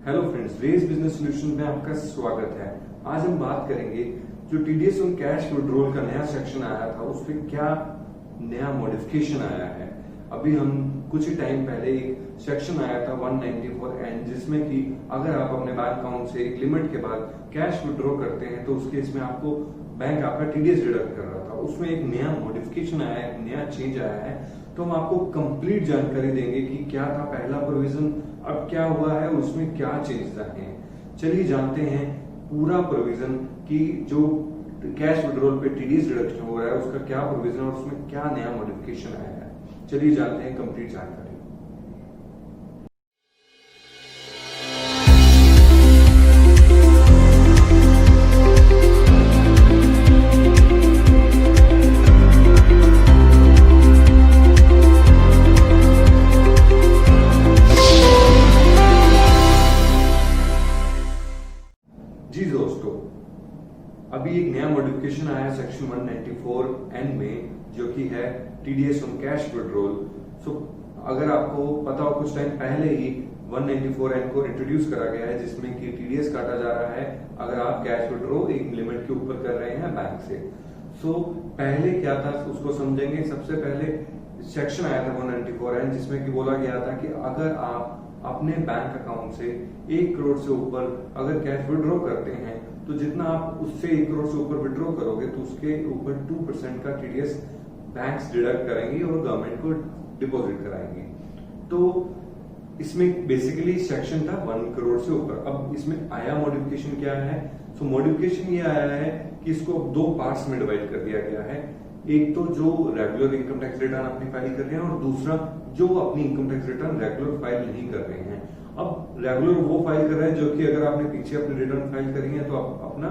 Hello friends, race business solution में आपका स्वागत है। आज हम बात करेंगे जो टीडीएस ऑन कैश विड्रॉल का नया सेक्शन आया था उस पर क्या नया मॉडिफिकेशन आया है। अभी हम कुछ ही टाइम पहले एक सेक्शन आया था 194N जिसमें कि अगर आप अपने बैंक अकाउंट से एक लिमिट के बाद कैश विड्रॉ करते हैं तो उस केस में आपको बैंक आपका टीडीएस डिडक्ट कर रहा था। उसमें एक नया मॉडिफिकेशन आया है, एक नया चेंज आया है, तो हम आपको कंप्लीट जानकारी देंगे कि क्या था पहला प्रोविजन, अब क्या हुआ है, उसमें क्या चेंजेस आए हैं। चलिए जानते हैं पूरा प्रोविजन कि जो कैश विड्रॉल पे टीडीएस डिडक्शन हो रहा है उसका क्या प्रोविजन और उसमें क्या नया मॉडिफिकेशन आया है। चलिए जानते हैं कंप्लीट जानकारी। जी दोस्तों, अभी एक नया मॉडिफिकेशन आया सेक्शन 194N में जो कि है टीडीएस ऑन कैश विड्रॉल। सो अगर आपको पता हो कुछ टाइम पहले ही 194N को इंट्रोड्यूस करा गया है जिसमें कि टीडीएस काटा जा रहा है अगर आप कैश विड्रॉ एक लिमिट के ऊपर कर रहे हैं बैंक से। सो पहले क्या था उसको समझेंगे। सबसे पहले सेक्शन आया था 194N जिसमें कि बोला गया था कि अगर आप अपने बैंक अकाउंट से 1 करोड़ से ऊपर अगर कैश विड्रॉ करते हैं तो जितना आप उससे 1 करोड़ से ऊपर विड्रॉ करोगे तो उसके ऊपर 2% का टीडीएस बैंक्स डिडक्ट करेंगी और गवर्नमेंट को डिपॉजिट कराएंगे। तो इसमें बेसिकली सेक्शन था 1 करोड़ से ऊपर। अब इसमें आया मॉडिफिकेशन क्या है? सो मॉडिफिकेशन ये आया है कि इसको दो पार्ट्स में डिवाइड कर दिया गया है। एक तो जो रेगुलर इनकम टैक्स रिटर्न अपनी फाइल कर रहे हैं और दूसरा जो अपनी income tax return regular file नहीं कर रहे हैं। अब रेगुलर वो फाइल कर रहे हैं जो कि अगर आपने पीछे अपनी रिटर्न फाइल करी है तो आप अपना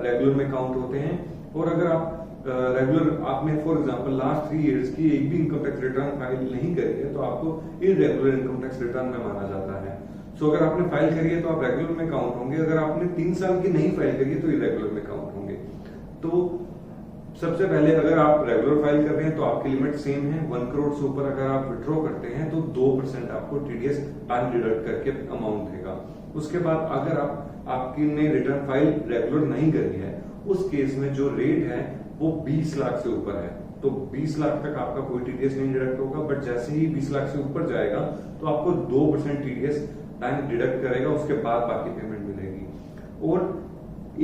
रेगुलर में काउंट होते हैं। और अगर आप रेगुलर आपने फॉर एग्जांपल लास्ट 3 इयर्स की एक भी इनकम टैक्स रिटर्न फाइल नहीं करी है तो आपको इररेगुलर इनकम टैक्स रिटर्न में माना जाता है। सो अगर आपने फाइल करी है तो आप रेगुलर में काउंट होंगे, अगर आपने 3 साल की नहीं फाइल करी है तो इररेगुलर में काउंट होंगे। तो सबसे पहले अगर आप रेगुलर फाइल कर रहे हैं तो आपकी लिमिट सेम है। 1 करोड़ से ऊपर अगर आप विड्रॉ करते हैं तो 2% आपको टीडीएस बैंक डिडक्ट करके अमाउंट देगा। उसके बाद अगर आपकी ने रिटर्न फाइल रेगुलर नहीं करी है उस केस में जो रेट है वो 20 लाख से ऊपर है तो 20 लाख तक आपका कोई टीडीएस नहीं डिडक्ट होगा। बट जैसे ही 20 लाख से ऊपर जाएगा तो आपको 2% टीडीएस बैंक डिडक्ट करेगा, उसके बाद बाकी पेमेंट मिलेगी। और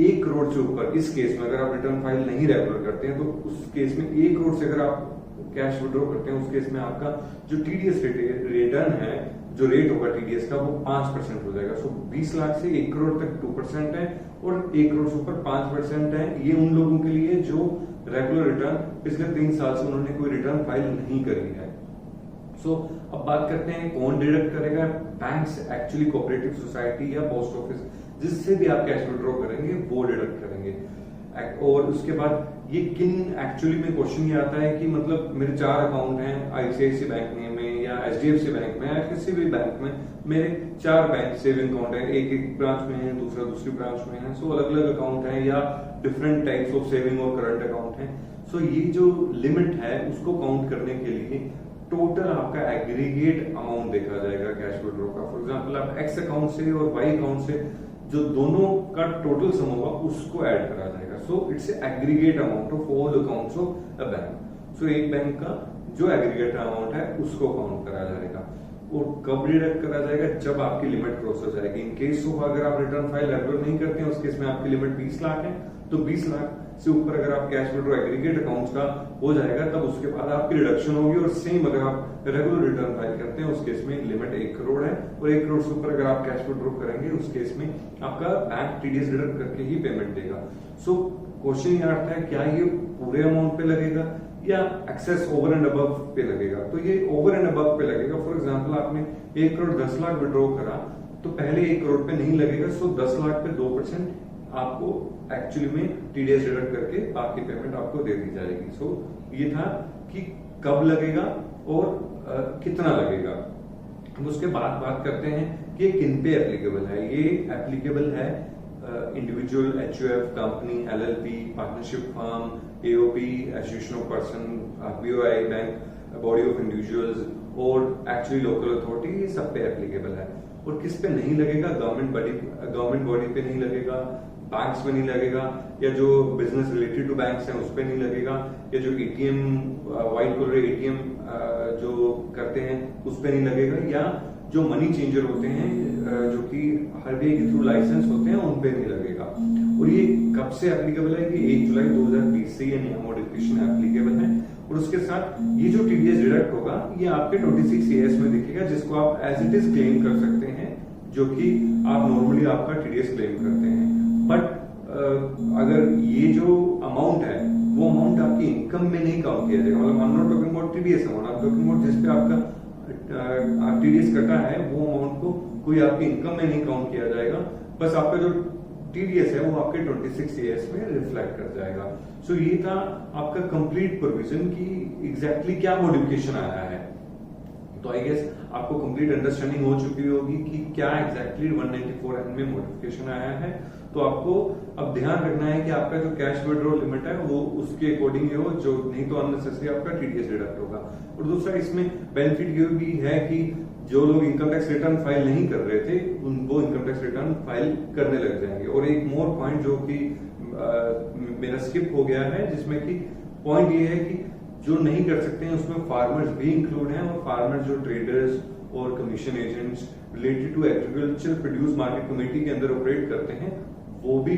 1 करोड़ से ऊपर इस केस में अगर आप रिटर्न फाइल नहीं रेगुलर करते हैं तो उस केस में 1 करोड़ से अगर आप कैश विड्रॉ करते हैं उस केस में आपका जो टीडीएस रिटर्न है जो रेट होगा टीडीएस का वो 5% हो जाएगा। सो 20 लाख से 1 करोड़ तक 2% है और 1 करोड़ से ऊपर 5% है। ये उन लोगों के लिए जो रेगुलर रिटर्न पिछले 3 साल से उन्होंने कोई रिटर्न फाइल नहीं करी है। सो अब बात करते हैं कौन डिडक्ट करेगा। बैंक्स एक्चुअली कोऑपरेटिव सोसाइटी या पोस्ट ऑफिस जिससे भी आप कैश विड्रॉ करेंगे वो डिडक्ट करेंगे। और उसके बाद ये किन एक्चुअली में क्वेश्चन ये आता है कि मतलब मेरे 4 अकाउंट हैं आईसीआईसी बैंक में या एचडीएफसी बैंक में या किसी भी बैंक में मेरे 4 बैंक सेविंग अकाउंट है, एक ब्रांच में है, दूसरा दूसरी ब्रांच में है। सो अलग अलग अकाउंट है या डिफरेंट टाइप्स ऑफ सेविंग और करंट अकाउंट है। सो ये जो लिमिट है उसको काउंट करने के लिए टोटल आपका एग्रीगेट अमाउंट देखा जाएगा कैश विड्रॉ का। फॉर एग्जाम्पल आप एक्स अकाउंट से और वाई अकाउंट से जो दोनों का टोटल सम होगा उसको ऐड करा जाएगा। So it's aggregate amount of all accounts of a bank. So एक बैंक का जो एग्रीगेट अमाउंट है उसको काउंट करा जाएगा। और कब डिडक्ट करा जाएगा? जब आपकी लिमिट क्रॉस हो जाएगी। इन केस ऑफ अगर आप रिटर्न फाइल रेगुलर नहीं करते हैं उस केस में आपकी लिमिट 20 लाख है तो 20 लाख से ऊपर अगर आप कैश विड्रॉ एग्रीगेट अकाउंट्स का हो जाएगा तब उसके बाद आपकी रिडक्शन होगी। और सेम अगर आप रेगुलर रिटर्न फाइल करते हैं उस केस में लिमिट 1 करोड़ है और 1 करोड़ से ऊपर अगर आप कैश विड्रॉ करेंगे उस केस में आपका बैंक टीडीएस डिडक्ट करके ही पेमेंट देगा। सो क्वेश्चन ये आता है क्या ये पूरे अमाउंट पे लगेगा या एक्सेस ओवर एंड अबव पे लगेगा? तो ये ओवर एंड अबव पे लगेगा। फॉर एग्जाम्पल आपने 1 करोड़ 10 लाख विड्रॉ करा तो पहले 1 करोड़ पे नहीं लगेगा। सो 10 लाख पे 2% आपको एक्चुअली में टीडीएस डिडक्ट करके बाकी पेमेंट आपको दे दी जाएगी। सो ये था कि कब लगेगा और कितना लगेगा। हम उसके बाद बात करते हैं कि किन पे एप्लीकेबल है। ये एप्लीकेबल है individual, HUF, company, LLP, partnership firm, AOP, association of person, BOI bank, body of individuals और एक्चुअली लोकल अथॉरिटी, ये सब पे एप्लीकेबल है। और किस पे नहीं लगेगा, गवर्नमेंट बॉडी पे नहीं लगेगा, बैंक्स पे नहीं लगेगा, या जो बिजनेस रिलेटेड टू बैंक्स हैं उस पे नहीं लगेगा, या जो एटीएम व्हाइट कॉलर एटीएम जो करते हैं उस पे नहीं लगेगा, या जो मनी चेंजर होते हैं जो कि हर के थ्रू लाइसेंस होते हैं उन पे नहीं लगेगा। और ये कब से एप्लीकेबल है कि 1 जुलाई 2020 से ये नया मॉडिफिकेशन एप्लीकेबल है। और उसके साथ ये जो टीडीएस डिडक्ट होगा ये आपके 26 AS में दिखेगा, जिसको आप एज इट इज क्लेम कर सकते हैं, जो कि आप नॉर्मली आपका टीडीएस क्लेम करते हैं। बट अगर ये जो अमाउंट है वो अमाउंट आपकी इनकम में नहीं काउंट किया जाएगा। मतलब I am not talking about TDS amount, I am talking about जिस पे आपका टीडीएस कटा है वो अमाउंट को कोई आपकी इनकम में नहीं काउंट किया जाएगा। बस आपका जो टीडीएस है वो आपके 26 AS में रिफ्लेक्ट कर जाएगा। सो ये था आपका कंप्लीट प्रोविजन की एग्जैक्टली क्या मॉडिफिकेशन आया है। तो आई गेस आपको कंप्लीट अंडरस्टैंडिंग हो चुकी होगी कि क्या एग्जैक्टली 194N में मॉडिफिकेशन आया है। तो आपको अब ध्यान रखना है कि आपका जो कैश विड्रॉ लिमिट है वो उसके अकॉर्डिंग ही हो, जो नहीं तो अननेसेसरी आपका टीडीएस डिडक्ट होगा। और दूसरा इसमें बेनिफिट ये भी है कि जो लोग इनकम टैक्स रिटर्न फाइल नहीं कर रहे थे उनको इनकम टैक्स रिटर्न फाइल करने लग जाएंगे। और एक मोर पॉइंट जो कि मेरा स्किप हो गया है, जिसमें कि पॉइंट ये है कि जो नहीं कर सकते हैं उसमें फार्मर्स भी इंक्लूड हैं, और फार्मर्स जो ट्रेडर्स और commission agents related to agriculture produce market committee के अंदर ऑपरेट करते हैं वो भी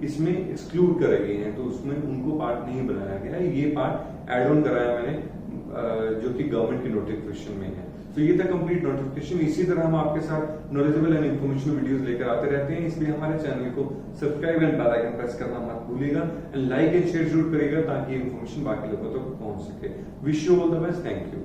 इसमें एक्सक्लूड करे गए हैं। तो उसमें उनको पार्ट नहीं बनाया गया है, ये पार्ट एड ऑन कराया मैंने जो कि गवर्नमेंट की नोटिफिकेशन में है। तो ये था कंप्लीट नोटिफिकेशन। इसी तरह हम आपके साथ नॉलेजेबल एंड इन्फॉर्मेशनल वीडियोस लेकर आते रहते हैं, इसलिए हमारे चैनल को subscribe and bell icon press करना मत भूलिएगा, एंड लाइक एंड शेयर जरूर करिएगा ताकि इन्फॉर्मेशन बाकी लोगों तक पहुंच सके। Wish you all the best, thank you.